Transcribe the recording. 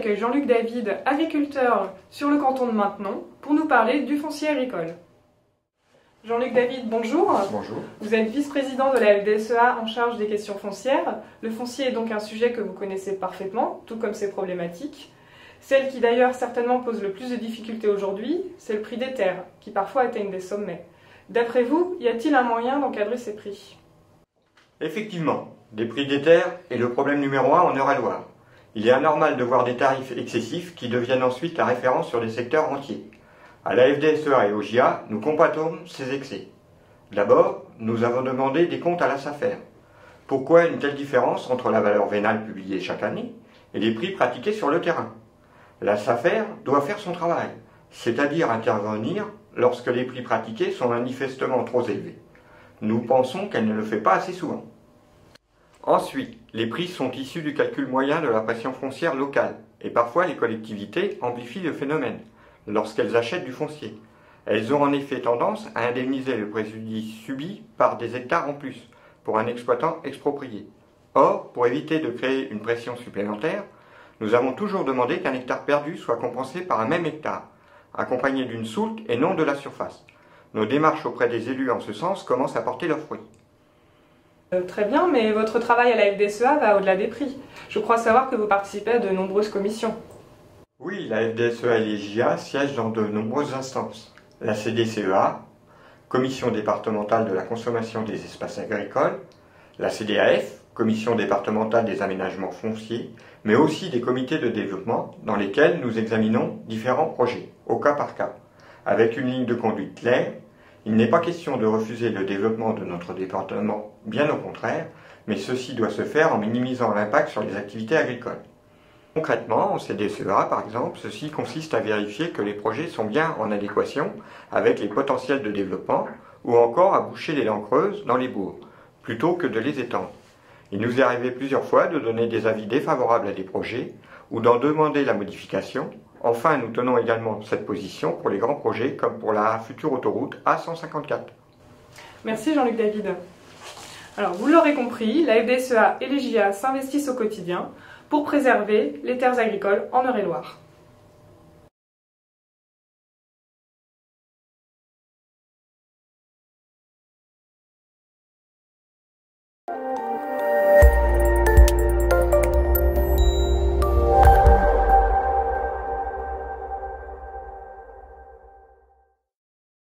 j'accueille Jean-Luc David, agriculteur sur le canton de Maintenon, pour nous parler du foncier agricole. Jean-Luc David, bonjour. Bonjour. Vous êtes vice-président de la FDSEA en charge des questions foncières. Le foncier est donc un sujet que vous connaissez parfaitement, tout comme ses problématiques. Celle qui d'ailleurs certainement pose le plus de difficultés aujourd'hui, c'est le prix des terres, qui parfois atteignent des sommets. D'après vous, y a-t-il un moyen d'encadrer ces prix? Effectivement, les prix des terres est le problème numéro 1 en Eure-et-Loire. Il est anormal de voir des tarifs excessifs qui deviennent ensuite la référence sur des secteurs entiers. À la FDSEA et au JA, nous combattons ces excès. D'abord, nous avons demandé des comptes à la SAFER. Pourquoi une telle différence entre la valeur vénale publiée chaque année et les prix pratiqués sur le terrain? La SAFER doit faire son travail, c'est-à-dire intervenir lorsque les prix pratiqués sont manifestement trop élevés. Nous pensons qu'elle ne le fait pas assez souvent. Ensuite, les prix sont issus du calcul moyen de la pression foncière locale, et parfois les collectivités amplifient le phénomène lorsqu'elles achètent du foncier. Elles ont en effet tendance à indemniser le préjudice subi par des hectares en plus pour un exploitant exproprié. Or, pour éviter de créer une pression supplémentaire, nous avons toujours demandé qu'un hectare perdu soit compensé par un même hectare, accompagné d'une soulte et non de la surface. Nos démarches auprès des élus en ce sens commencent à porter leurs fruits. Très bien, mais votre travail à la FDSEA va au-delà des prix. Je crois savoir que vous participez à de nombreuses commissions. Oui, la FDSEA et les JA siègent dans de nombreuses instances. La CDCEA, Commission départementale de la consommation des espaces agricoles, la CDAF, Commission départementale des aménagements fonciers, mais aussi des comités de développement dans lesquels nous examinons différents projets, au cas par cas. Avec une ligne de conduite claire, il n'est pas question de refuser le développement de notre département, bien au contraire, mais ceci doit se faire en minimisant l'impact sur les activités agricoles. Concrètement, en CDCEA par exemple, ceci consiste à vérifier que les projets sont bien en adéquation avec les potentiels de développement ou encore à boucher les dents creuses dans les bourgs, plutôt que de les étendre. Il nous est arrivé plusieurs fois de donner des avis défavorables à des projets ou d'en demander la modification. Enfin, nous tenons également cette position pour les grands projets comme pour la future autoroute A154. Merci Jean-Luc David. Alors, vous l'aurez compris, la FDSEA et les JA s'investissent au quotidien pour préserver les terres agricoles en Eure-et-Loire.